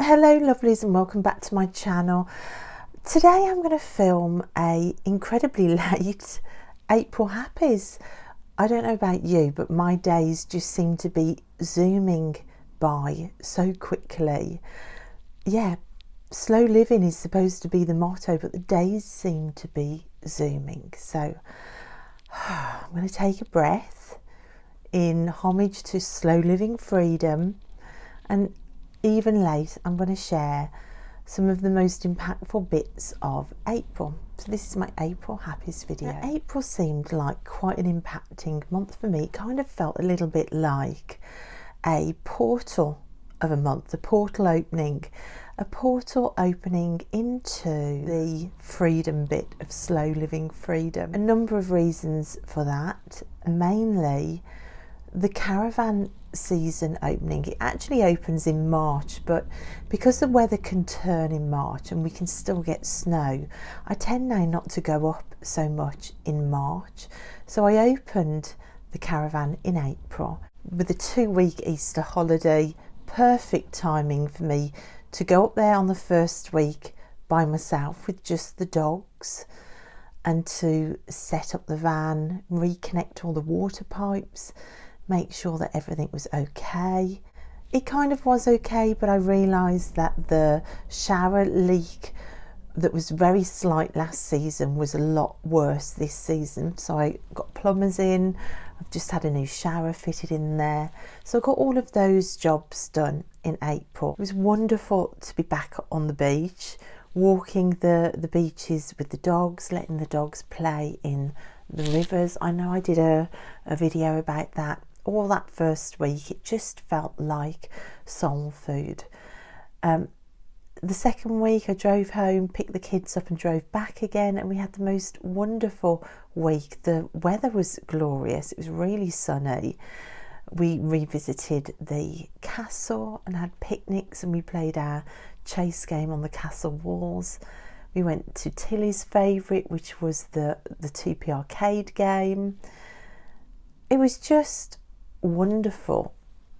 Hello lovelies and welcome back to my channel. Today I'm going to film a incredibly late April Happies. I don't know about you, but my days just seem to be zooming by so quickly. Yeah, slow living is supposed to be the motto, but the days seem to be zooming. So I'm going to take a breath in homage to slow living freedom, and even late I'm going to share some of the most impactful bits of April. So this is my April Happies video. Now, April seemed like quite an impacting month for me. It kind of felt a little bit like a portal of a month, a portal opening into the freedom bit of slow living freedom. A number of reasons for that, mainly the caravan season opening. It actually opens in March, but because the weather can turn in March and we can still get snow, I tend now not to go up so much in March. So I opened the caravan in April with a 2-week Easter holiday. Perfect timing for me to go up there on the first week by myself with just the dogs and to set up the van, reconnect all the water pipes, make sure that everything was okay. It kind of was okay, but I realised that the shower leak that was very slight last season was a lot worse this season. So I got plumbers in, I've just had a new shower fitted in there. So I got all of those jobs done in April. It was wonderful to be back on the beach, walking the beaches with the dogs, letting the dogs play in the rivers. I know I did a video about that. All that first week, it just felt like soul food. The second week I drove home, picked the kids up and drove back again, and we had the most wonderful week. The weather was glorious, it was really sunny. We revisited the castle and had picnics, and we played our chase game on the castle walls. We went to Tilly's favourite, which was the 2p arcade game. It was just wonderful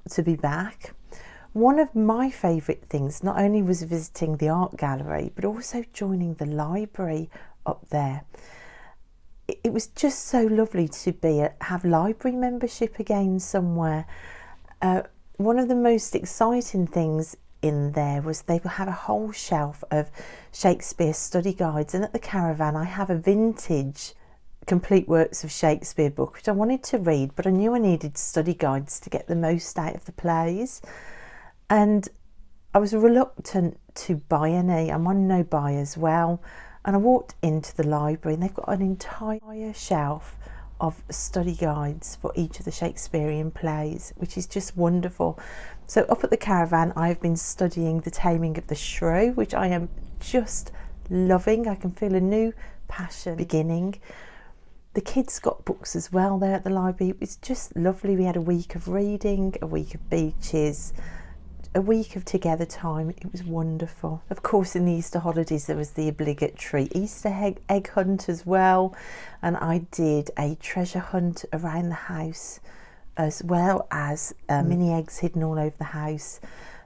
to be back. One of my favourite things not only was visiting the art gallery, but also joining the library up there. It was just so lovely to have library membership again somewhere. One of the most exciting things in there was they have a whole shelf of Shakespeare study guides, and at the caravan I have a vintage complete works of Shakespeare book which I wanted to read, but I knew I needed study guides to get the most out of the plays, and I was reluctant to buy any. I'm on no buy as well, and I walked into the library and they've got an entire shelf of study guides for each of the Shakespearean plays, which is just wonderful. So up at the caravan I've been studying The Taming of the Shrew, which I am just loving. I can feel a new passion beginning. The kids got books as well there at the library. It was just lovely. We had a week of reading, a week of beaches, a week of together time. It was wonderful. Of course, in the Easter holidays there was the obligatory Easter egg hunt as well, and I did a treasure hunt around the house as well as mini eggs hidden all over the house.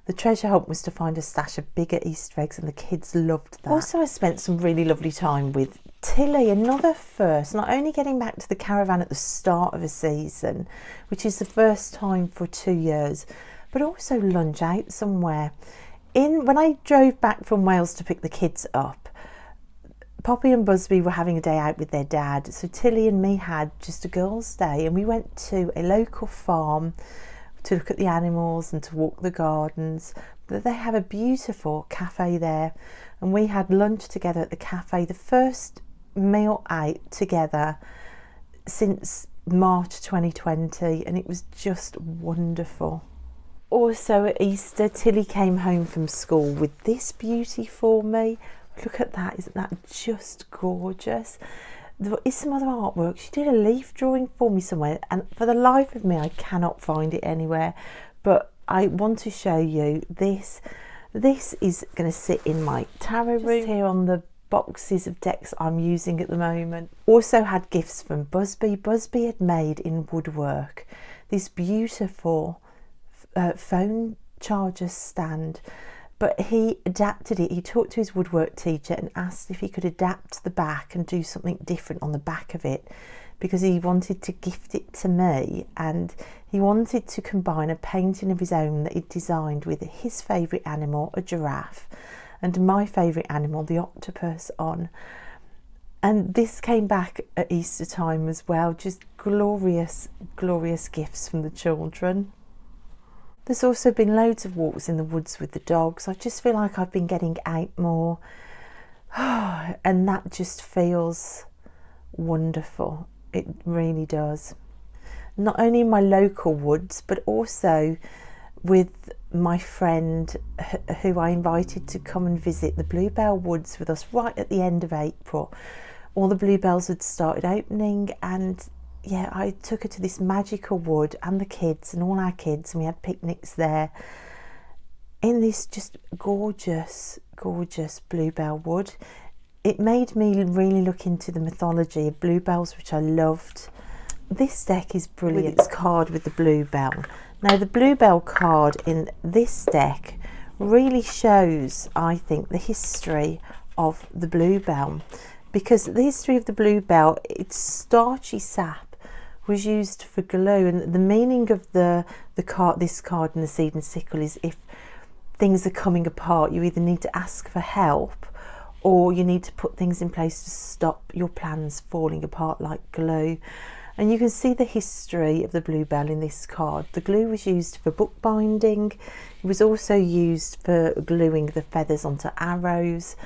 The treasure hunt was to find a stash of bigger Easter eggs, and the kids loved that. Also, I spent some really lovely time with Tilly, another first, not only getting back to the caravan at the start of a season, which is the first time for 2 years, but also lunch out somewhere. When I drove back from Wales to pick the kids up, Poppy and Busby were having a day out with their dad, so Tilly and me had just a girls' day, and we went to a local farm to look at the animals and to walk the gardens. But they have a beautiful cafe there, and we had lunch together at the cafe, the first meal out together since March 2020, and it was just wonderful. Also at Easter, Tilly came home from school with this beauty for me. Look at that, isn't that just gorgeous? There is some other artwork. She did a leaf drawing for me somewhere, and for the life of me I cannot find it anywhere, but I want to show you this. This is going to sit in my tarot room just here on the boxes of decks I'm using at the moment. Also had gifts from Busby. Busby had made in woodwork this beautiful phone charger stand but he adapted it. He talked to his woodwork teacher and asked if he could adapt the back and do something different on the back of it, because he wanted to gift it to me, and he wanted to combine a painting of his own that he'd designed with his favourite animal, a giraffe, and my favourite animal, the octopus, on. And this came back at Easter time as well. Just glorious, glorious gifts from the children. There's also been loads of walks in the woods with the dogs. I just feel like I've been getting out more. And that just feels wonderful. It really does. Not only in my local woods, but also with my friend who I invited to come and visit the Bluebell woods with us right at the end of April. All the bluebells had started opening, and yeah, I took her to this magical wood, and the kids and all our kids, and we had picnics there in this just gorgeous, gorgeous bluebell wood. It made me really look into the mythology of bluebells, which I loved. This deck is brilliant. With its card with the bluebell. Now, the bluebell card in this deck really shows, I think, the history of the bluebell, because the history of the bluebell, its starchy sap was used for glue, and the meaning of the card, this card and the seed and sickle, is if things are coming apart, you either need to ask for help, or you need to put things in place to stop your plans falling apart like glue. And you can see the history of the bluebell in this card. The glue was used for bookbinding. It was also used for gluing the feathers onto arrows.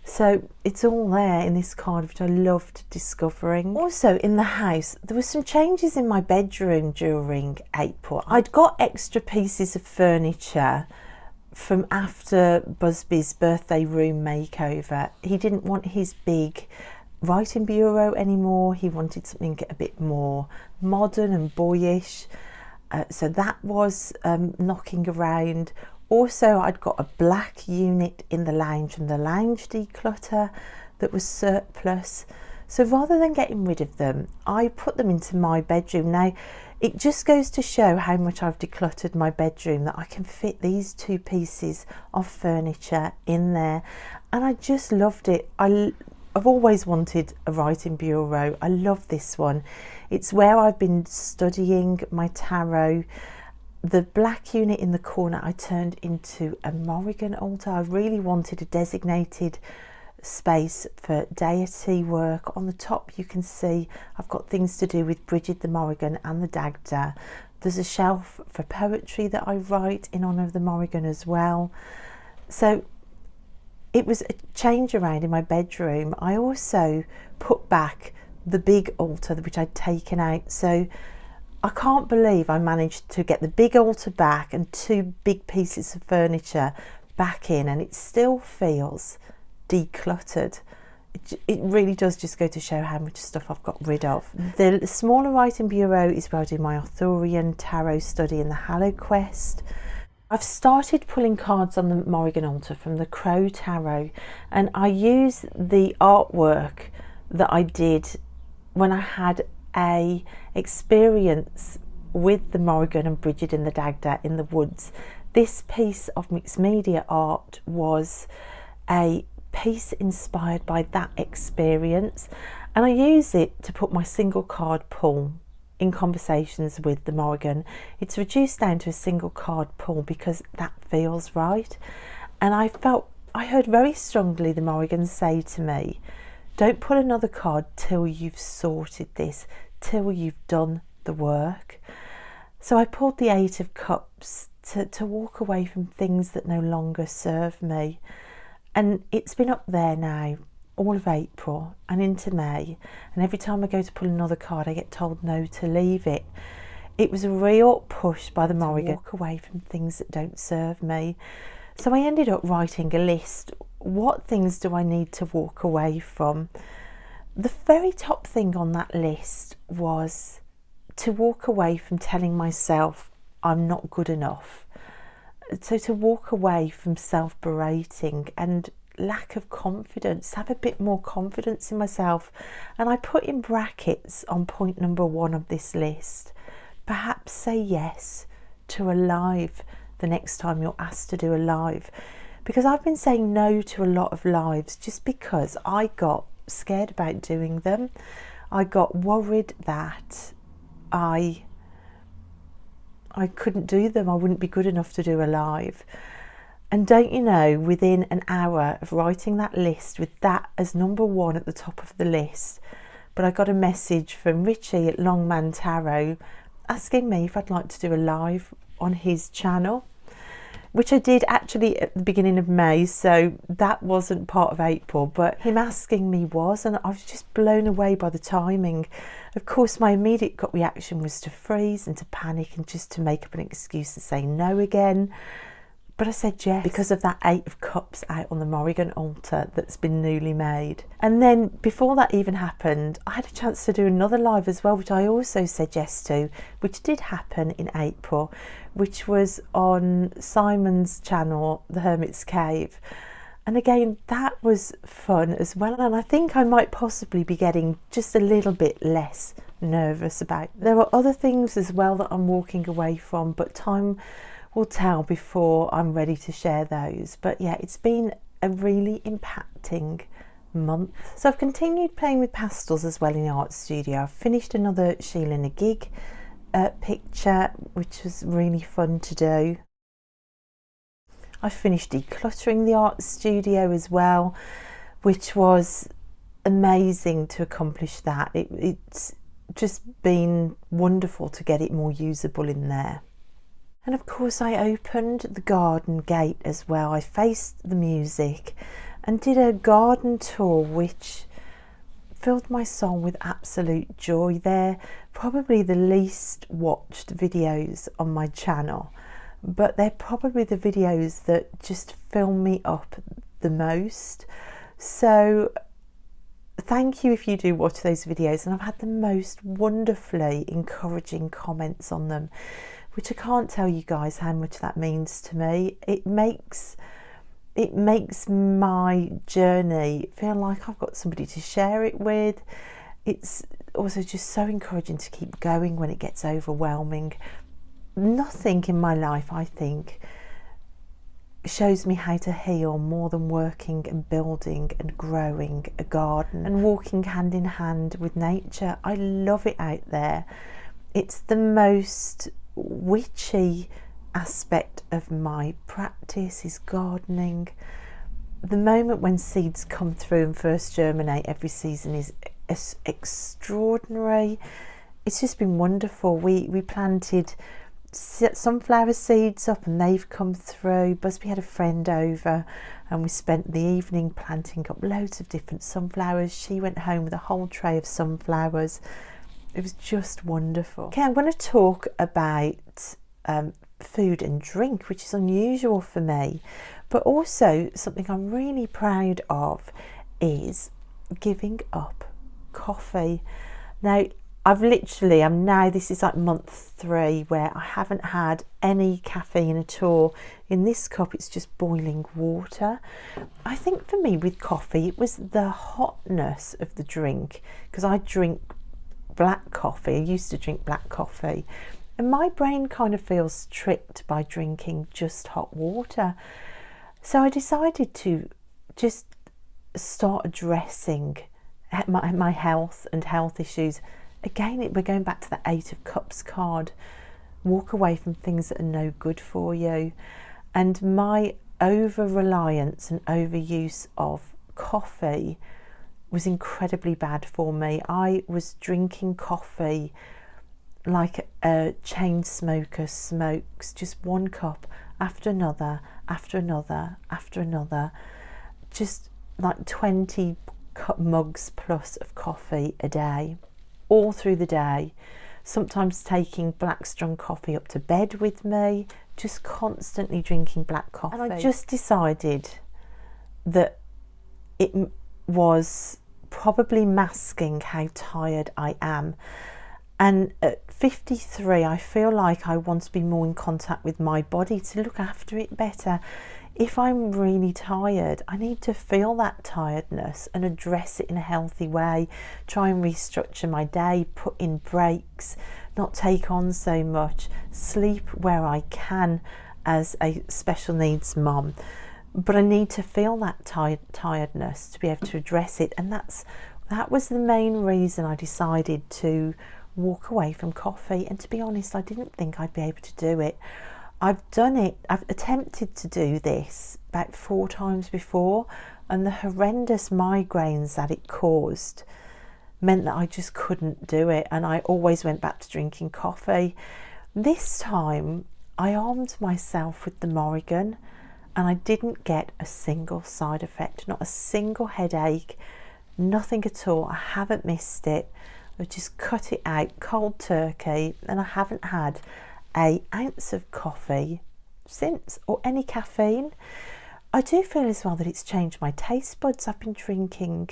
So it's all there in this card, which I loved discovering. Also in the house, there were some changes in my bedroom during April. I'd got extra pieces of furniture from after Busby's birthday room makeover. He didn't want his big writing bureau anymore. He wanted something a bit more modern and boyish. So that was knocking around. Also, I'd got a black unit in the lounge from the lounge declutter that was surplus. So rather than getting rid of them, I put them into my bedroom. Now, it just goes to show how much I've decluttered my bedroom, that I can fit these two pieces of furniture in there. And I just loved it. I've always wanted a writing bureau. I love this one. It's where I've been studying my tarot. The black unit in the corner I turned into a Morrigan altar. I really wanted a designated space for deity work. On the top you can see I've got things to do with Bridget the Morrigan and the Dagda. There's a shelf for poetry that I write in honour of the Morrigan as well. So it was a change around in my bedroom. I also put back the big altar which I'd taken out. So I can't believe I managed to get the big altar back and two big pieces of furniture back in, and it still feels decluttered. It really does just go to show how much stuff I've got rid of. The smaller writing bureau is where I do my Arthurian tarot study in the Hallow Quest. I've started pulling cards on the Morrigan altar from the Crow Tarot, and I use the artwork that I did when I had a experience with the Morrigan and Bridget and the Dagda in the woods. This piece of mixed media art was a piece inspired by that experience, and I use it to put my single card pull in conversations with the Morrigan. It's reduced down to a single card pull because that feels right. And I heard very strongly the Morrigan say to me, don't pull another card till you've sorted this, till you've done the work. So I pulled the Eight of Cups to walk away from things that no longer serve me. And it's been up there now all of April and into May, and every time I go to pull another card I get told no, to leave it. It was a real push by the Morrigan to walk away from things that don't serve me. So I ended up writing a list. What things do I need to walk away from? The very top thing on that list was to walk away from telling myself I'm not good enough. So to walk away from self-berating and lack of confidence, have a bit more confidence in myself. And I put in brackets on point number 1 of this list, perhaps say yes to a live the next time you're asked to do a live. because I've been saying no to a lot of lives just because I got scared about doing them. I got worried that I couldn't do them. I wouldn't be good enough to do a live. And don't you know, within an hour of writing that list with that as number one at the top of the list, but I got a message from Richie at Longman Tarot asking me if I'd like to do a live on his channel, which I did actually at the beginning of May, so that wasn't part of April, but him asking me was, and I was just blown away by the timing. Of course, my immediate gut reaction was to freeze and to panic and just to make up an excuse and say no again. But I said yes because of that 8 of Cups out on the Morrigan altar that's been newly made. And then before that even happened, I had a chance to do another live as well, which I also said yes to, which did happen in April, which was on Simon's channel, The Hermit's Cave. And again, that was fun as well. And I think I might possibly be getting just a little bit less nervous about. There are other things as well that I'm walking away from, but time will tell before I'm ready to share those. But yeah, it's been a really impacting month. So I've continued playing with pastels as well in the art studio. I've finished another Sheila and a Gig picture, which was really fun to do. I finished decluttering the art studio as well, which was amazing to accomplish that. It's just been wonderful to get it more usable in there. And of course I opened the garden gate as well. I faced the music and did a garden tour which filled my soul with absolute joy. They're probably the least watched videos on my channel, but they're probably the videos that just fill me up the most. So thank you if you do watch those videos, and I've had the most wonderfully encouraging comments on them, which I can't tell you guys how much that means to me. It makes my journey feel like I've got somebody to share it with. It's also just so encouraging to keep going when it gets overwhelming. Nothing in my life, I think, shows me how to heal more than working and building and growing a garden and walking hand in hand with nature. I love it out there. It's the most witchy aspect of my practice is gardening. The moment when seeds come through and first germinate every season is extraordinary. It's just been wonderful. We planted sunflower seeds up and they've come through. Busby had a friend over and we spent the evening planting up loads of different sunflowers. She went home with a whole tray of sunflowers. It was just wonderful. Okay, I'm going to talk about food and drink, which is unusual for me, but also something I'm really proud of is giving up coffee. Now, this is like month 3 where I haven't had any caffeine at all. In this cup, it's just boiling water. I think for me with coffee, it was the hotness of the drink, because I drink black coffee. I used to drink black coffee, and my brain kind of feels tricked by drinking just hot water. So I decided to just start addressing my health and health issues. Again, we're going back to the 8 of Cups card. Walk away from things that are no good for you. And my over-reliance and overuse of coffee was incredibly bad for me. I was drinking coffee like a chain smoker smokes, just one cup after another, after another, after another, just like 20 mugs plus of coffee a day, all through the day, sometimes taking black strong coffee up to bed with me, just constantly drinking black coffee. And I just decided that it was probably masking how tired I am. And at 53, I feel like I want to be more in contact with my body to look after it better. If I'm really tired, I need to feel that tiredness and address it in a healthy way, try and restructure my day, put in breaks, not take on so much, sleep where I can as a special needs mom. but I need to feel that tiredness to be able to address it. And that was the main reason I decided to walk away from coffee. And to be honest, I didn't think I'd be able to do it. I've attempted to do this about 4 times before, and the horrendous migraines that it caused meant that I just couldn't do it, and I always went back to drinking coffee. This time I armed myself with the Morrigan, and I didn't get a single side effect, not a single headache, nothing at all. I haven't missed it. I just cut it out cold turkey, and I haven't had an ounce of coffee since, or any caffeine. I do feel as well that it's changed my taste buds. I've been drinking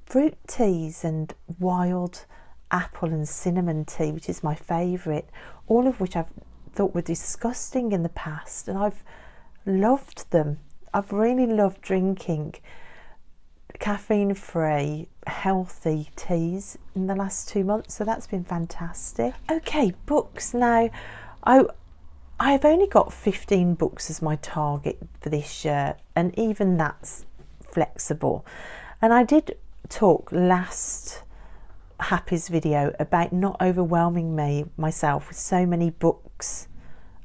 fruit teas and wild apple and cinnamon tea, which is my favourite, all of which I've thought were disgusting in the past, and I've loved them. I've really loved drinking caffeine-free, healthy teas in the last 2 months, so that's been fantastic. Okay, books now. I've only got 15 books as my target for this year, and even that's flexible. And I did talk last Happy's video about not overwhelming myself with so many books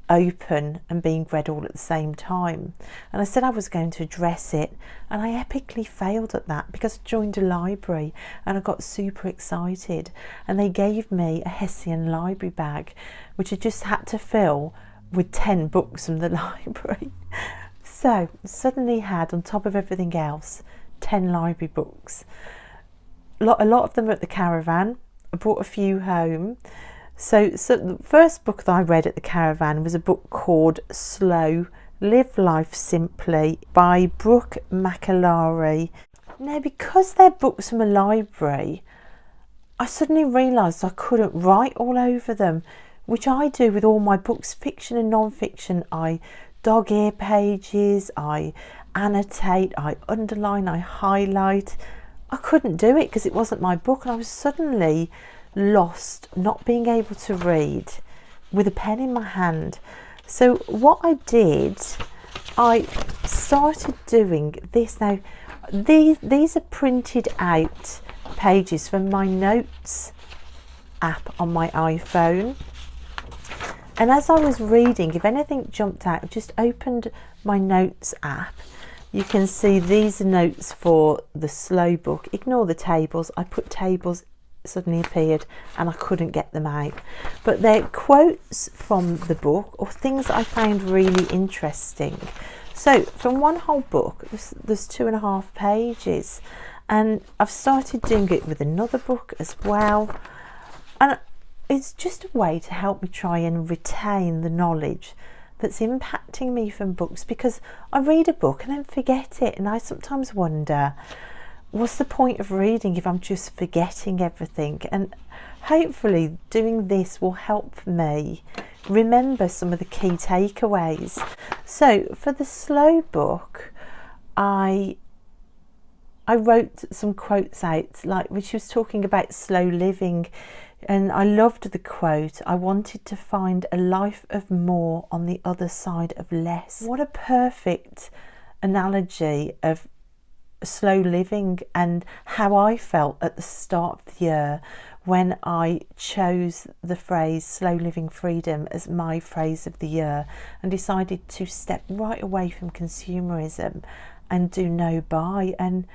open and being read all at the same time, and I said I was going to address it, and I epically failed at that because I joined a library and I got super excited, and they gave me a Hessian library bag which I just had to fill with 10 books from the library. So suddenly had, on top of everything else, 10 library books. A lot of them are at the caravan. I brought a few home. So the first book that I read at the caravan was a book called Slow, Live Life Simply by Brooke, McArlary. Now, because they're books from a library, I suddenly realised I couldn't write all over them, which I do with all my books, fiction and non-fiction. I dog-ear pages, I annotate, I underline, I highlight. I couldn't do it because it wasn't my book, and I was suddenly lost, not being able to read with a pen in my hand. So what I did, I started doing this. Now these are printed out pages from my notes app on my iPhone, and as I was reading, if anything jumped out, I just opened my notes app. You can see these are notes for the slow book. Ignore the tables. I put tables, suddenly appeared, and I couldn't get them out, but they're quotes from the book or things that I found really interesting. So from one whole book there's 2.5 pages, and I've started doing it with another book as well, and it's just a way to help me try and retain the knowledge that's impacting me from books, because I read a book and then forget it, and I sometimes wonder, what's the point of reading if I'm just forgetting everything? And hopefully doing this will help me remember some of the key takeaways. So for the slow book, I wrote some quotes out, like when she was talking about slow living, and I loved the quote, "I wanted to find a life of more on the other side of less." What a perfect analogy of slow living, and how I felt at the start of the year when I chose the phrase slow living freedom as my phrase of the year, and decided to step right away from consumerism and do no buy. And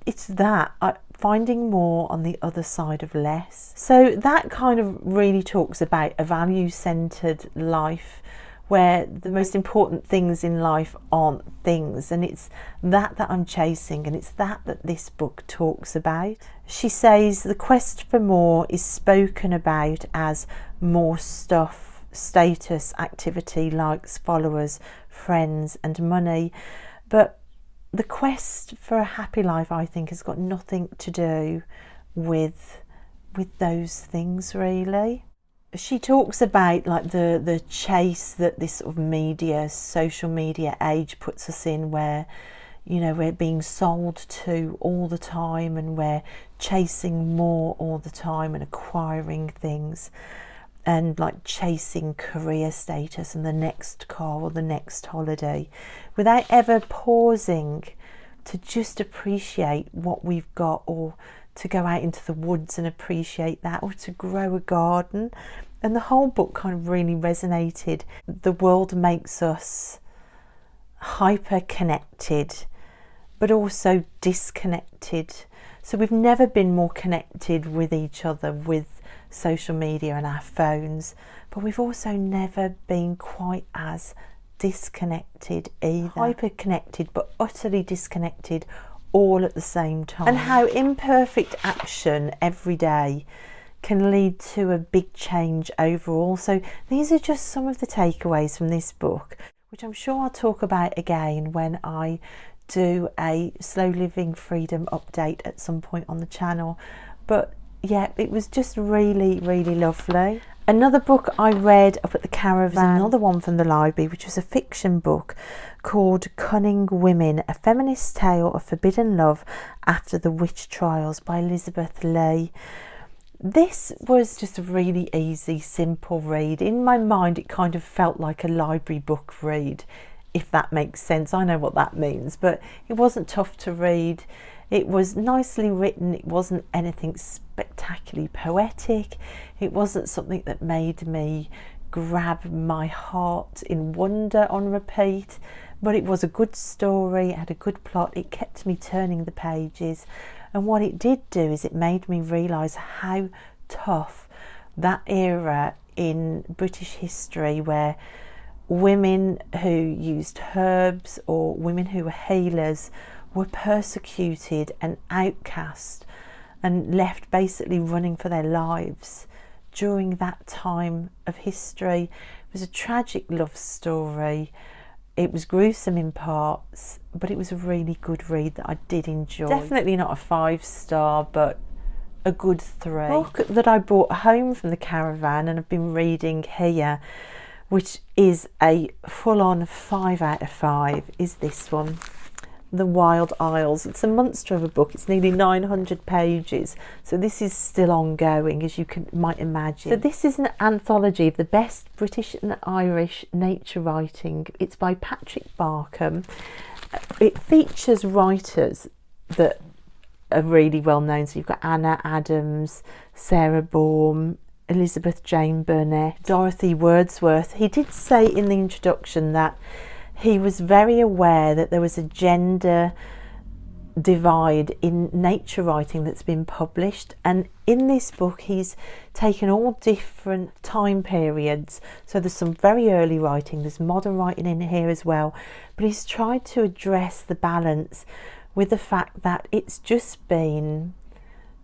it's that finding more on the other side of less. So that kind of really talks about a value-centered life, where the most important things in life aren't things, and it's that I'm chasing, and it's that this book talks about. She says the quest for more is spoken about as more stuff, status, activity, likes, followers, friends and money, but the quest for a happy life, I think, has got nothing to do with those things, really. She talks about like the chase that this sort of social media age puts us in, where, you know, we're being sold to all the time, and we're chasing more all the time and acquiring things. and like chasing career status and the next car or the next holiday, without ever pausing to just appreciate what we've got, or to go out into the woods and appreciate that, or to grow a garden. And the whole book kind of really resonated. The world makes us hyper connected, but also disconnected. So we've never been more connected with each other with social media and our phones, but we've also never been quite as disconnected either. Hyper connected but utterly disconnected all at the same time. And how imperfect action every day can lead to a big change overall. So these are just some of the takeaways from this book, which I'm sure I'll talk about again when I do a slow living freedom update at some point on the channel. But yeah, it was just really, really lovely. Another book I read up at the caravan, another one from the library, which was a fiction book called Cunning Women, a feminist tale of forbidden love after the witch trials by Elizabeth Lee. This was just a really easy, simple read. In my mind, it kind of felt like a library book read, if that makes sense. I know what that means, but it wasn't tough to read. It was nicely written. It wasn't anything spectacularly poetic. It wasn't something that made me grab my heart in wonder on repeat, but it was a good story, it had a good plot, it kept me turning the pages. And what it did do is it made me realise how tough that era in British history, where women who used herbs or women who were healers were persecuted and outcast and left basically running for their lives during that time of history. It was a tragic love story. It was gruesome in parts, but it was a really good read that I did enjoy. Definitely not a 5-star, but a good 3. The book that I brought home from the caravan and I've been reading here, which is a full-on 5 out of 5, is this one, The Wild Isles. It's a monster of a book. It's nearly 900 pages, so this is still ongoing, as you might imagine. So this is an anthology of the best British and Irish nature writing. It's by Patrick Barkham. It features writers that are really well known. So you've got Anna Adams, Sarah Baum, Elizabeth Jane Burnett, Dorothy Wordsworth. He did say in the introduction that he was very aware that there was a gender divide in nature writing that's been published, and in this book he's taken all different time periods. So there's some very early writing, there's modern writing in here as well, but he's tried to address the balance with the fact that it's just been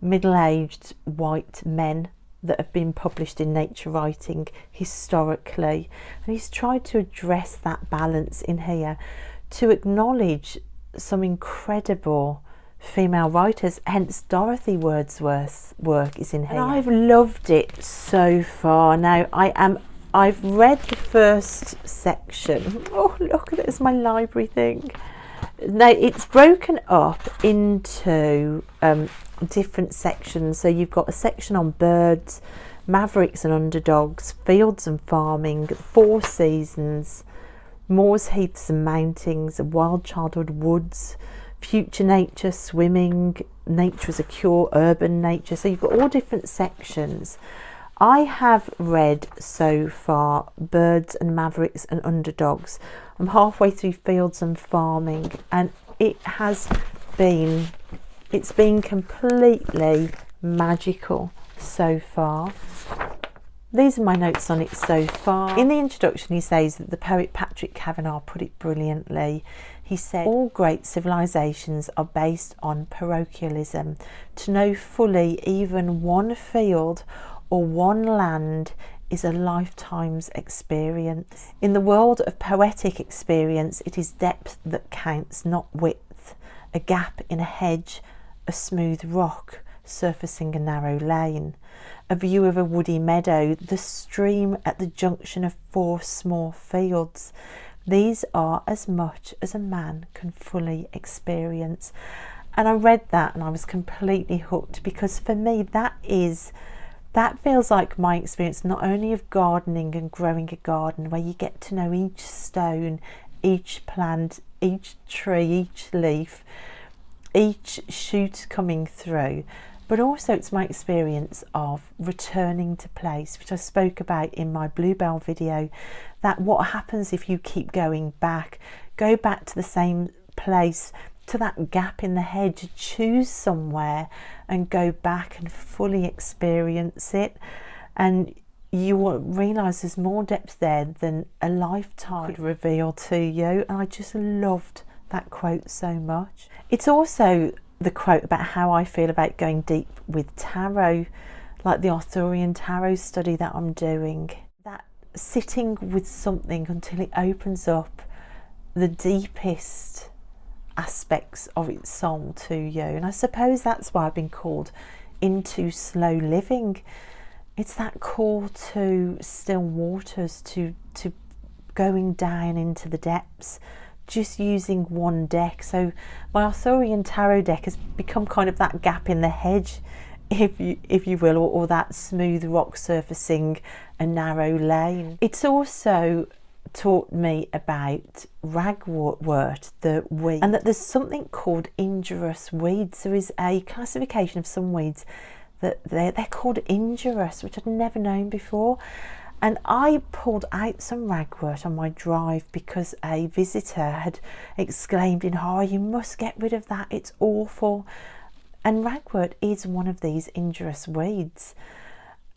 middle-aged white men that have been published in nature writing historically, and he's tried to address that balance in here to acknowledge some incredible female writers, hence Dorothy Wordsworth's work is in here. And I've loved it so far. Now I've read the first section. Oh look, there's my library thing. Now it's broken up into different sections. So you've got a section on birds, mavericks and underdogs, fields and farming, 4 seasons, moors, heaths and mountings, wild childhood, woods, future nature, swimming, nature as a cure, urban nature. So you've got all different sections. I have read so far birds and mavericks and underdogs. I'm halfway through fields and farming, and it's been completely magical so far. These are my notes on it so far. In the introduction he says that the poet Patrick Kavanagh put it brilliantly. He said, all great civilizations are based on parochialism. To know fully even one field or one land is a lifetime's experience. In the world of poetic experience, it is depth that counts, not width. A gap in a hedge, a smooth rock surfacing a narrow lane, a view of a woody meadow, the stream at the junction of 4 small fields. These are as much as a man can fully experience. And I read that and I was completely hooked, because for me that is that feels like my experience, not only of gardening and growing a garden, where you get to know each stone, each plant, each tree, each leaf, each shoot coming through, but also it's my experience of returning to place, which I spoke about in my Bluebell video, that what happens if you keep going back, go back to the same place, to that gap in the hedge, choose somewhere and go back and fully experience it, and you will realise there's more depth there than a lifetime could reveal to you. And I just loved that quote so much. It's also the quote about how I feel about going deep with tarot, like the Arthurian tarot study that I'm doing, that sitting with something until it opens up the deepest aspects of its soul to you. And I suppose that's why I've been called into slow living. It's that call to still waters, to going down into the depths, just using one deck. So my Arthurian tarot deck has become kind of that gap in the hedge, if you will, or that smooth rock surfacing a narrow lane. It's also taught me about ragwort, the weed, and that there's something called injurious weeds. There is a classification of some weeds that they're called injurious, which I'd never known before. And I pulled out some ragwort on my drive because a visitor had exclaimed in horror, "You must get rid of that, it's awful." And ragwort is one of these injurious weeds.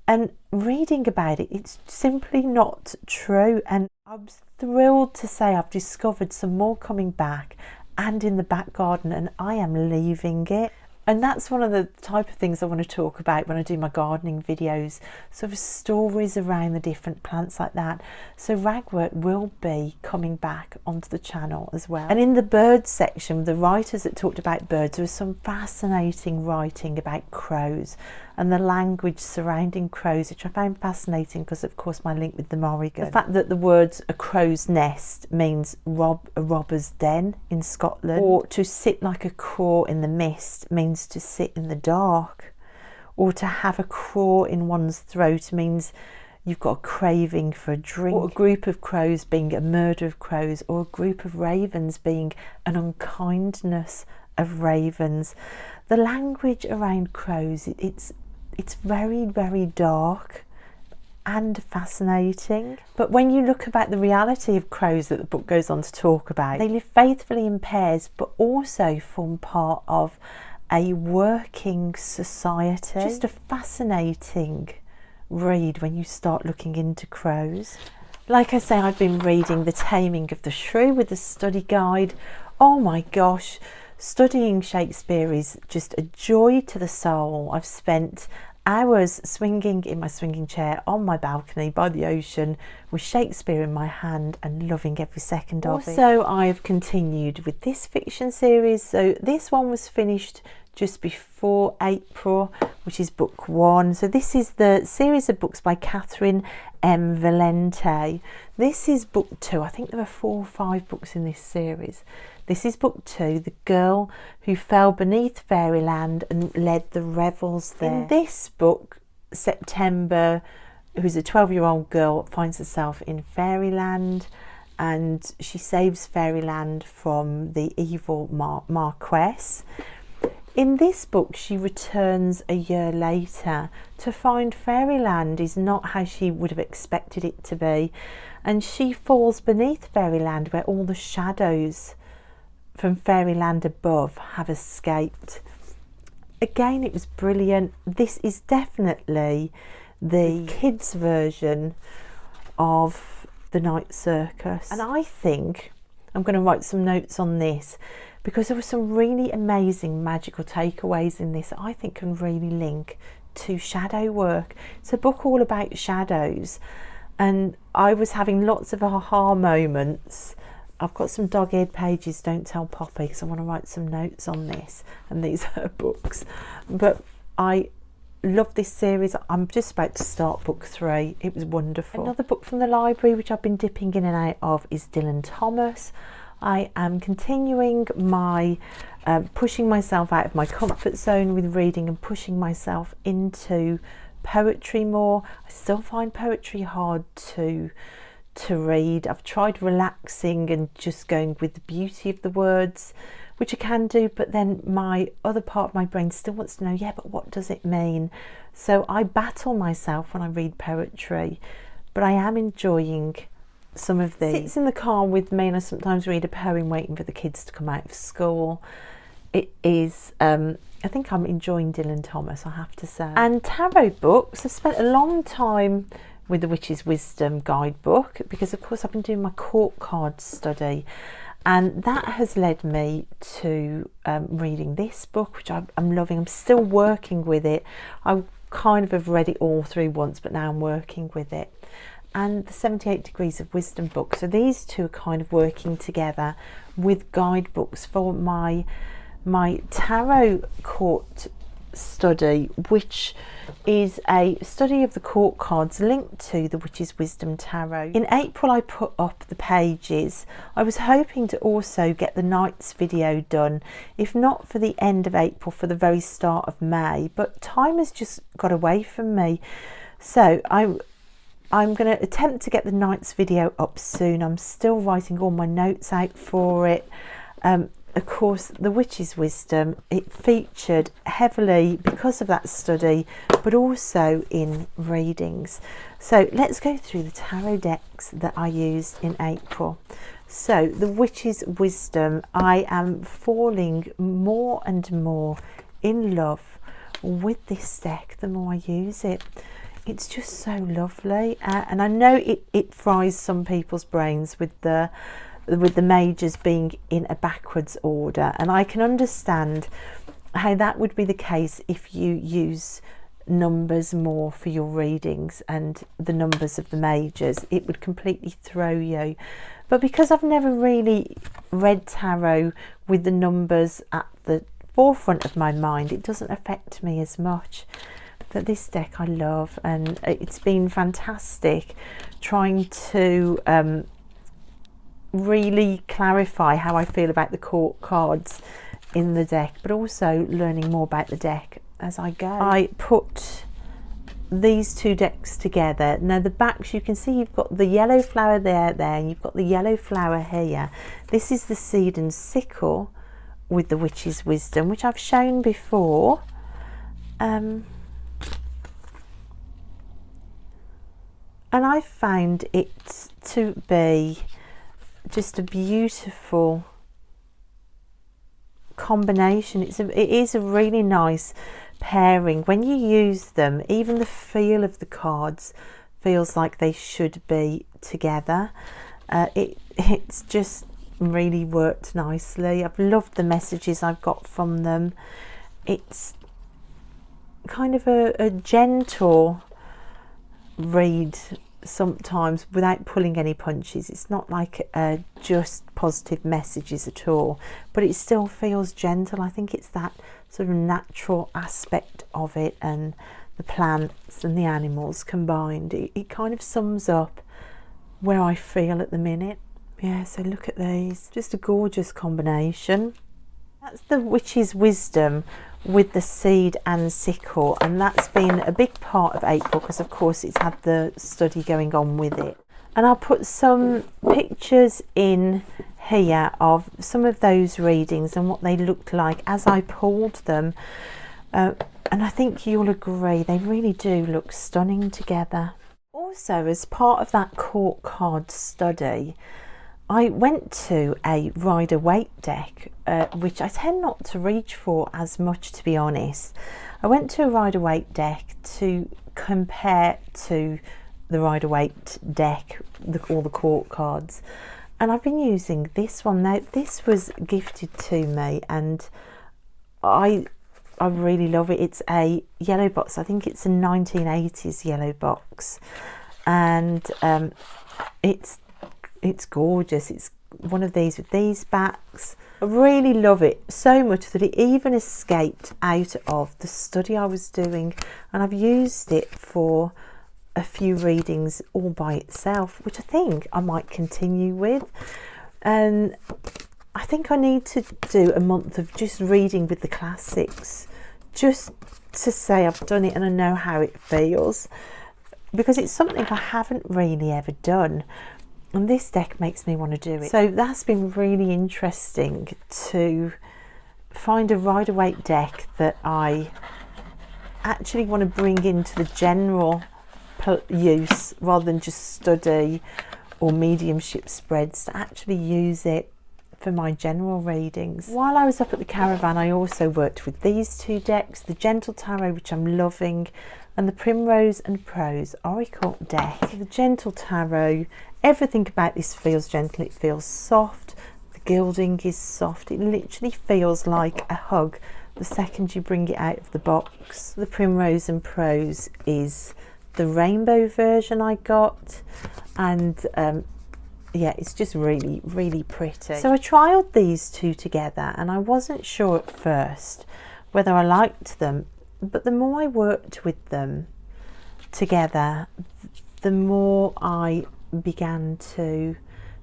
And reading about it, it's simply not true. And I'm thrilled to say I've discovered some more coming back and in the back garden, and I am leaving it. And that's one of the type of things I want to talk about when I do my gardening videos, sort of stories around the different plants like that. So ragwort will be coming back onto the channel as well. And in the birds section, the writers that talked about birds, there was some fascinating writing about crows and the language surrounding crows, which I found fascinating because, of course, my link with the Morrigan. The fact that the words "a crow's nest" means a robber's den in Scotland, or to sit like a craw in the mist means to sit in the dark, or to have a craw in one's throat means you've got a craving for a drink, or a group of crows being a murder of crows, or a group of ravens being an unkindness of ravens. The language around crows, it's very, very dark and fascinating. But when you look about the reality of crows that the book goes on to talk about, they live faithfully in pairs, but also form part of a working society. Just a fascinating read when you start looking into crows. Like I say, I've been reading The Taming of the Shrew with the study guide. Oh my gosh, studying Shakespeare is just a joy to the soul. I've spent hours swinging in my swinging chair on my balcony by the ocean with Shakespeare in my hand and loving every second of it. Also, I've continued with this fiction series. So this one was finished just before April, which is book 1. So this is the series of books by Catherynne Valente. This is book 2. I think there are 4 or 5 books in this series. This is book 2, The Girl Who Fell Beneath Fairyland and Led the Revels There. In this book, September, who's a 12-year-old girl, finds herself in Fairyland, and she saves Fairyland from the evil Marquess. In this book, she returns a year later to find Fairyland is not how she would have expected it to be, and she falls beneath Fairyland where all the shadows from Fairyland above have escaped. Again, it was brilliant. This is definitely the kids' version of The Night Circus, and I think I'm going to write some notes on this because there were some really amazing magical takeaways in this that I think can really link to shadow work. It's a book all about shadows, and I was having lots of aha moments. I've got some dog-eared pages, don't tell Poppy, because I want to write some notes on this, and these are books. But I love this series. I'm just about to start book 3. It was wonderful. Another book from the library which I've been dipping in and out of is Dylan Thomas. I am continuing my pushing myself out of my comfort zone with reading and pushing myself into poetry more. I still find poetry hard to read. I've tried relaxing and just going with the beauty of the words, which I can do, but then my other part of my brain still wants to know, yeah, but what does it mean? So I battle myself when I read poetry, but I am enjoying some of these. Sits in the car with me, and I sometimes read a poem waiting for the kids to come out of school. It is, I think I'm enjoying Dylan Thomas, I have to say. And tarot books, I've spent a long time with the Witch's Wisdom guidebook, because of course I've been doing my court card study, and that has led me to reading this book, which I'm loving. I'm still working with it. I kind of have read it all through once, but now I'm working with it. And the 78 Degrees of Wisdom book. So these two are kind of working together with guidebooks for my tarot court study, which is a study of the court cards linked to the Witch's Wisdom Tarot. In April I put up the pages. I was hoping to also get the Knights video done, if not for the end of April, for the very start of May, but time has just got away from me. So I'm going to attempt to get the Knights video up soon. I'm still writing all my notes out for it. Of course, the Witch's Wisdom, it featured heavily because of that study, but also in readings. So let's go through the tarot decks that I used in April. So the Witch's Wisdom, I am falling more and more in love with this deck the more I use it. It's just so lovely, and I know it fries some people's brains with the majors being in a backwards order, and I can understand how that would be the case if you use numbers more for your readings and the numbers of the majors. It would completely throw you. But because I've never really read tarot with the numbers at the forefront of my mind, it doesn't affect me as much. But this deck I love, and it's been fantastic trying to really clarify how I feel about the court cards in the deck, but also learning more about the deck as I go. I put these two decks together. Now the backs, you can see you've got the yellow flower there, and you've got the yellow flower here. This is the seed and sickle with the Witch's Wisdom, which I've shown before. And I found it to be just a beautiful combination. It is a really nice pairing. When you use them, even the feel of the cards feels like they should be together. It's just really worked nicely. I've loved the messages I've got from them. It's kind of a gentle read sometimes without pulling any punches. It's not like just positive messages at all, but it still feels gentle. I think it's that sort of natural aspect of it, and the plants and the animals combined. It kind of sums up where I feel at the minute. Yeah, so look at these, just a gorgeous combination. That's the Witch's Wisdom with the seed and sickle, and that's been a big part of April because of course it's had the study going on with it. And I'll put some pictures in here of some of those readings and what they looked like as I pulled them, and I think you'll agree they really do look stunning together. Also, as part of that court card study, I went to a Rider-Waite deck, which I tend not to reach for as much, to be honest. I went to a Rider-Waite deck to compare to the Rider-Waite deck, all the court cards, and I've been using this one. Now this was gifted to me and I really love it. It's a yellow box. I think it's a 1980s yellow box, and it's gorgeous. It's one of these with these backs. I really love it so much that it even escaped out of the study I was doing, and I've used it for a few readings all by itself, which I think I might continue with. And I think I need to do a month of just reading with the classics just to say I've done it and I know how it feels, because it's something I haven't really ever done, and this deck makes me want to do it. So that's been really interesting, to find a Rider-Waite deck that I actually want to bring into the general use rather than just study or mediumship spreads, to actually use it for my general readings. While I was up at the caravan, I also worked with these two decks, the Gentle Tarot, which I'm loving, and the Primrose and Prose Oracle deck. So the Gentle Tarot, everything about this feels gentle. It feels soft, the gilding is soft, it literally feels like a hug the second you bring it out of the box. The Primrose and Prose is the rainbow version I got, and yeah, it's just really, really pretty. So I trialed these two together, and I wasn't sure at first whether I liked them, but the more I worked with them together, the more I began to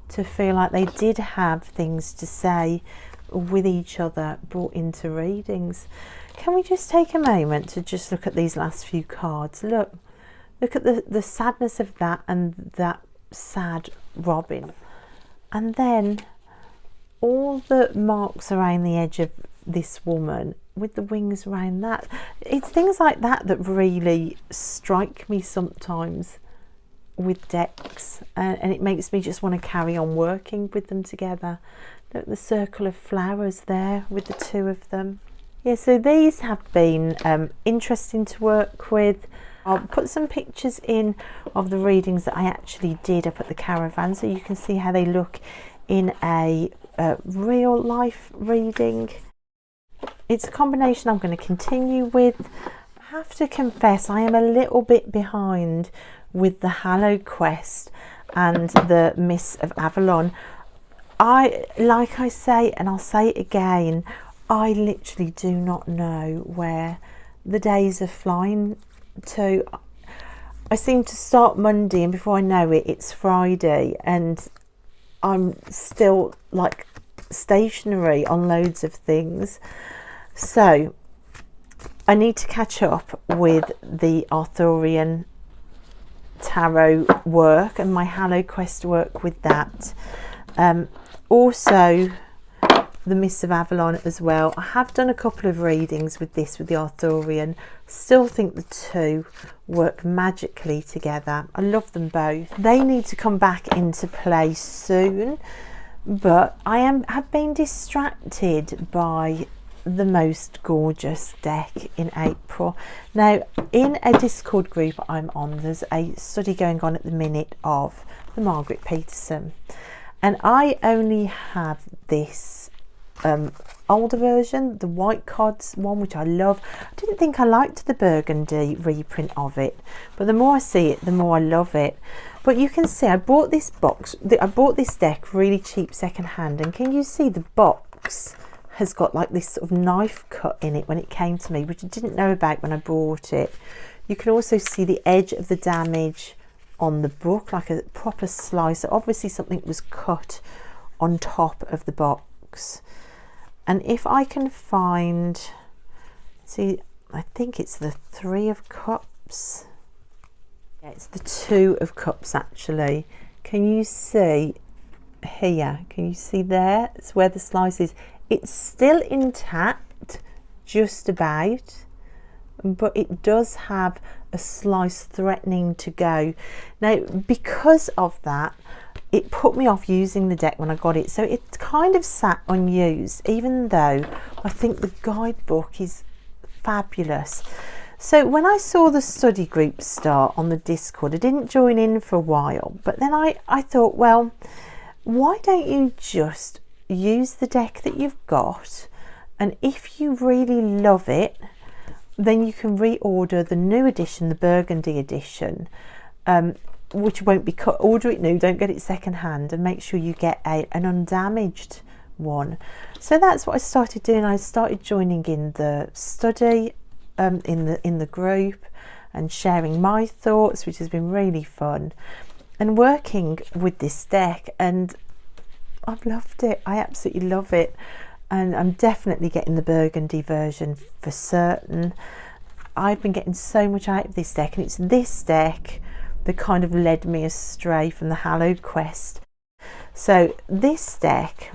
feel like they did have things to say with each other brought into readings. Can we just take a moment to just look at these last few cards? Look at the sadness of that, and that sad robin, and then all the marks around the edge of this woman with the wings around that. It's things like that that really strike me sometimes with decks, and it makes me just want to carry on working with them together. Look, the circle of flowers there with the two of them. Yeah, so these have been interesting to work with. I'll put some pictures in of the readings that I actually did up at the caravan, so you can see how they look in a real life reading. It's a combination I'm going to continue with. I have to confess, I am a little bit behind with the Hallow Quest and the Miss of Avalon. Like I say, and I'll say it again, I literally do not know where the days are flying to. I seem to start Monday, and before I know it, it's Friday, and I'm still like stationary on loads of things. So I need to catch up with the Arthurian tarot work and my Hallow Quest work with that. Also the Miss of Avalon as well. I have done a couple of readings with this, with the Arthurian. Still think the two work magically together. I love them both. They need to come back into play soon, but I have been distracted by the most gorgeous deck in April. Now, in a Discord group I'm on, there's a study going on at the minute of the Margaret Peterson, and I only have this older version, the white cards one, which I love. I didn't think I liked the burgundy reprint of it, but the more I see it, the more I love it. But you can see I bought this deck really cheap second hand, and can you see the box has got like this sort of knife cut in it when it came to me, which I didn't know about when I bought it. You can also see the edge of the damage on the book, like a proper slice. So obviously something was cut on top of the box. And if I can find, see, I think it's the Three of Cups. Yeah, it's the Two of Cups actually. Can you see here? Can you see there? It's where the slice is. It's still intact, just about, but it does have a slice threatening to go. Now, because of that, it put me off using the deck when I got it. So it kind of sat unused, even though I think the guidebook is fabulous. So when I saw the study group start on the Discord, I didn't join in for a while, but then I thought, well, why don't you just use the deck that you've got, and if you really love it, then you can reorder the new edition, the burgundy edition, which won't be cut. Order it new, don't get it second hand, and make sure you get an undamaged one. So that's what I started doing. I started joining in the study in the group and sharing my thoughts, which has been really fun, and working with this deck, and I've loved it. I absolutely love it. and I'm definitely getting the burgundy version for certain. I've been getting so much out of this deck, and it's this deck that kind of led me astray from the Hallowed Quest. So this deck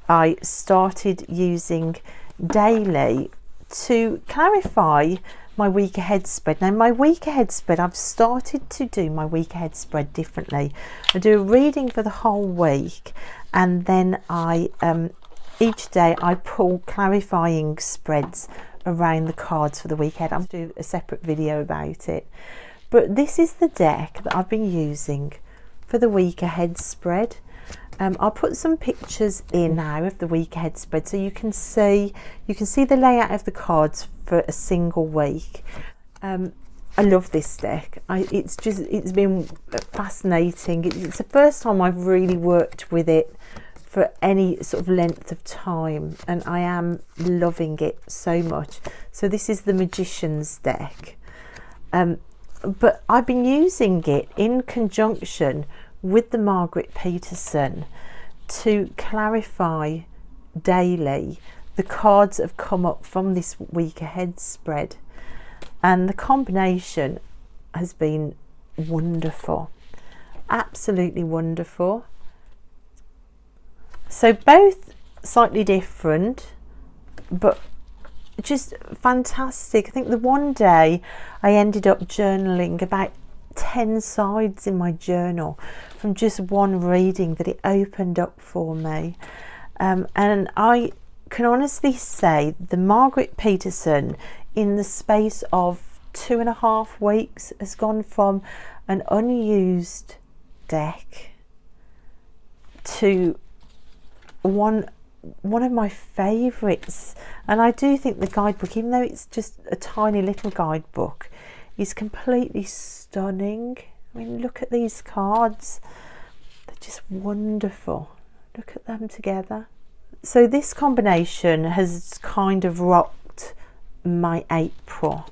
I started using daily to clarify my week ahead spread. Now my week ahead spread, I've started to do my week ahead spread differently. I do a reading for the whole week, and then I each day I pull clarifying spreads around the cards for the week ahead. I'll do a separate video about it, but this is the deck that I've been using for the week ahead spread. I'll put some pictures in now of the week ahead spread so you can see the layout of the cards for a single week. I love this deck. It's been fascinating. It's the first time I've really worked with it for any sort of length of time, and I am loving it so much. So this is the Magician's deck, but I've been using it in conjunction with the Margaret Peterson to clarify daily the cards that have come up from this week ahead spread, and the combination has been wonderful, absolutely wonderful. So both slightly different, but just fantastic. I think the one day I ended up journaling about 10 sides in my journal from just one reading that it opened up for me. And I can honestly say the Margaret Peterson, in the space of 2.5 weeks, has gone from an unused deck to one of my favourites. And I do think the guidebook, even though it's just a tiny little guidebook, is completely stunning. I mean, look at these cards, they're just wonderful. Look at them together. So this combination has kind of rocked my April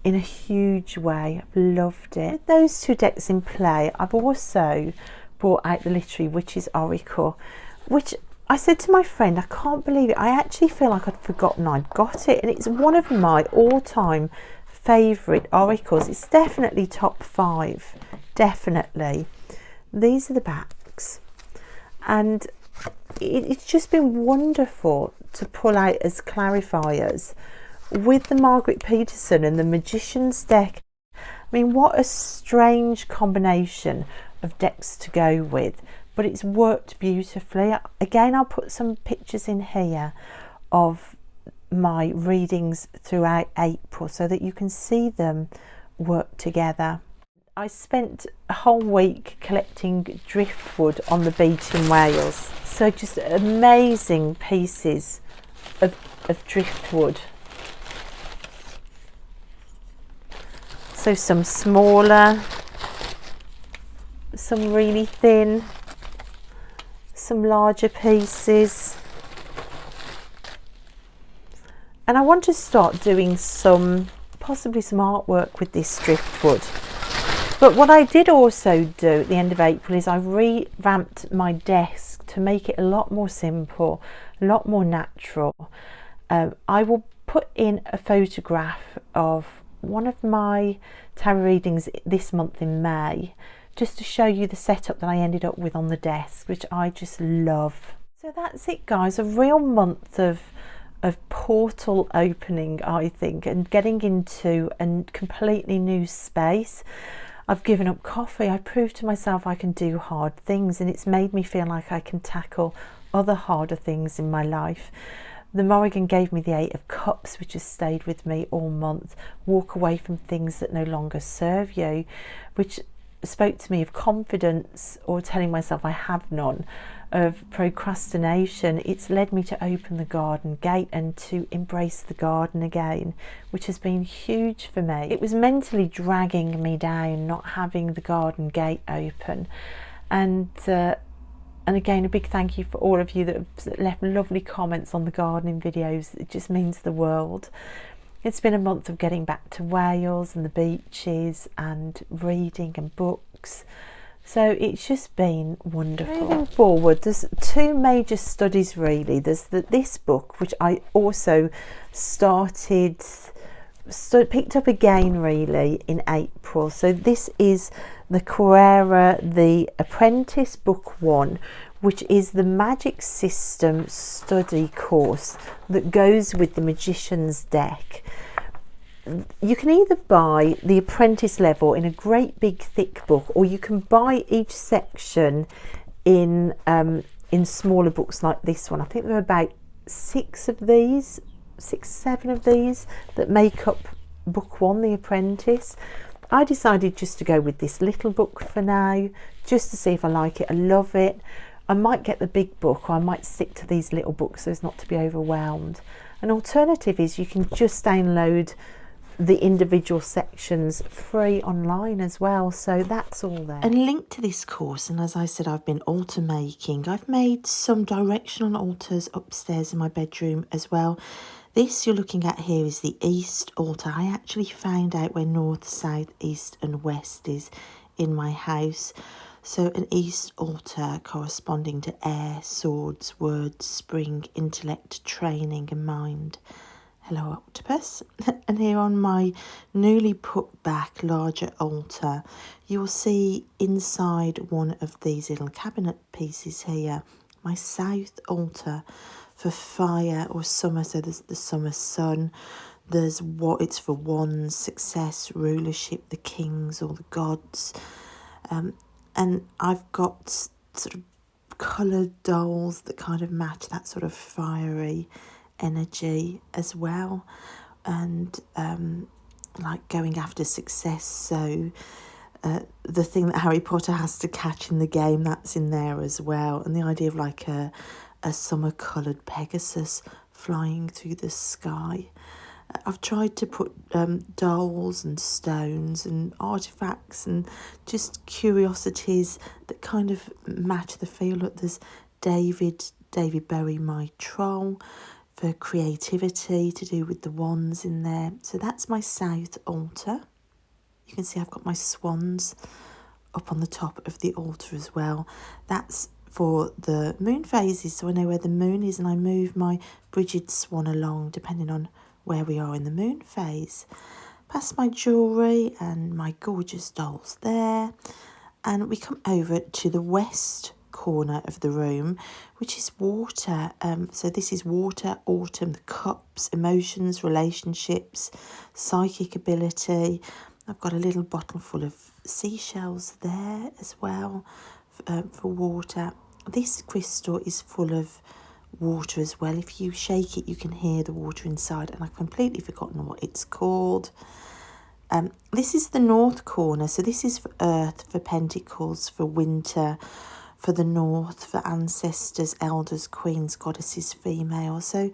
in a huge way. I've loved it. With those two decks in play, I've also brought out the Literary Witches Oracle, which I said to my friend, I can't believe it, I actually feel like I'd forgotten I'd got it, and it's one of my all-time favourite oracles. It's definitely top 5, definitely. These are the backs, and it's just been wonderful to pull out as clarifiers with the Margaret Peterson and the Magician's deck. I mean, what a strange combination of decks to go with, but it's worked beautifully. Again, I'll put some pictures in here of my readings throughout April so that you can see them work together. I spent a whole week collecting driftwood on the beach in Wales, so just amazing pieces of driftwood. So some smaller, some really thin, some larger pieces. And I want to start doing possibly some artwork with this driftwood. But what I did also do at the end of April is I revamped my desk to make it a lot more simple, a lot more natural. I will put in a photograph of one of my tarot readings this month in May, just to show you the setup that I ended up with on the desk, which I just love. So that's it, guys, a real month of portal opening, I think, and getting into a completely new space. I've given up coffee. I proved to myself I can do hard things, and it's made me feel like I can tackle other harder things in my life. The Morrigan gave me the 8 of Cups, which has stayed with me all month. Walk away from things that no longer serve you, which spoke to me of confidence, or telling myself I have none, of procrastination. It's led me to open the garden gate and to embrace the garden again, which has been huge for me. It was mentally dragging me down not having the garden gate open, and again, a big thank you for all of you that have left lovely comments on the gardening videos. It just means the world. It's been a month of getting back to Wales and the beaches and reading and books. So it's just been wonderful. Moving forward, there's two major studies really. There's this book, which I also picked up again really in April. So this is the Carrera, the Apprentice Book 1, which is the magic system study course that goes with the Magician's deck. You can either buy the apprentice level in a great big thick book, or you can buy each section in smaller books like this one. I think there are about 7 of these that make up book 1, The Apprentice. I decided just to go with this little book for now, just to see if I like it. I love it. I might get the big book, or I might stick to these little books so as not to be overwhelmed. An alternative is you can just download the individual sections free online as well, so that's all there. And linked to this course, and as I said, I've been altar making. I've made some directional altars upstairs in my bedroom as well. This you're looking at here is the east altar. I actually found out where north, south, east and west is in my house. So an east altar corresponding to air, swords, words, spring, intellect, training and mind. Hello octopus. And here on my newly put back larger altar, you will see inside one of these little cabinet pieces here, my south altar for fire or summer. So there's the summer sun, there's what it's for wands, success, rulership, the kings or the gods. And I've got sort of coloured dolls that kind of match that sort of fiery energy as well, and like going after success. So the thing that Harry Potter has to catch in the game, that's in there as well, and the idea of like a summer coloured Pegasus flying through the sky. I've tried to put dolls and stones and artifacts and just curiosities that kind of match the feel. Look, there's David Bowie, my troll, for creativity to do with the wands in there. So that's my south altar. You can see I've got my swans up on the top of the altar as well. That's for the moon phases, so I know where the moon is and I move my Bridget swan along depending on where we are in the moon phase. Past my jewellery and my gorgeous dolls there, and we come over to the west corner of the room, which is water. So this is water, autumn, the cups, emotions, relationships, psychic ability. I've got a little bottle full of seashells there as well for water. This crystal is full of water as well. If you shake it, you can hear the water inside, and I've completely forgotten what it's called. This is the north corner, so this is for earth, for pentacles, for winter, for the north, for ancestors, elders, queens, goddesses, female. So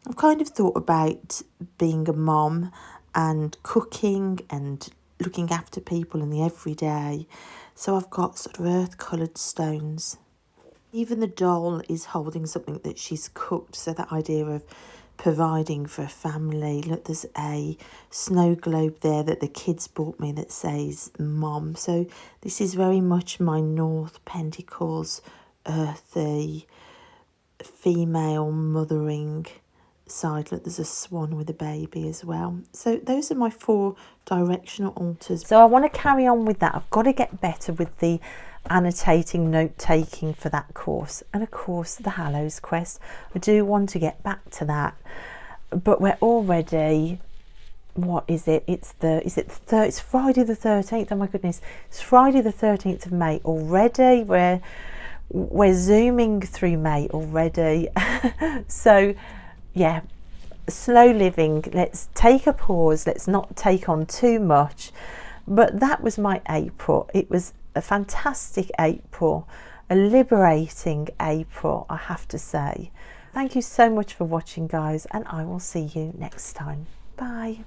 I've kind of thought about being a mom and cooking and looking after people in the everyday. So I've got sort of earth coloured stones. Even the doll is holding something that she's cooked, so that idea of providing for a family. Look, there's a snow globe there that the kids bought me that says Mom. So this is very much my North Pentacles, earthy, female mothering side. Look, there's a swan with a baby as well. So those are my 4 directional altars. So I want to carry on with that. I've got to get better with the annotating, note taking for that course, and of course the Hallows quest. I do want to get back to that, but we're already, what is it, it's Friday the 13th. Oh my goodness, it's Friday the 13th of May already. We're zooming through May already. So yeah, slow living. Let's take a pause, let's not take on too much. But that was my April. It was a fantastic April, a liberating April, I have to say. Thank you so much for watching, guys, and I will see you next time. Bye.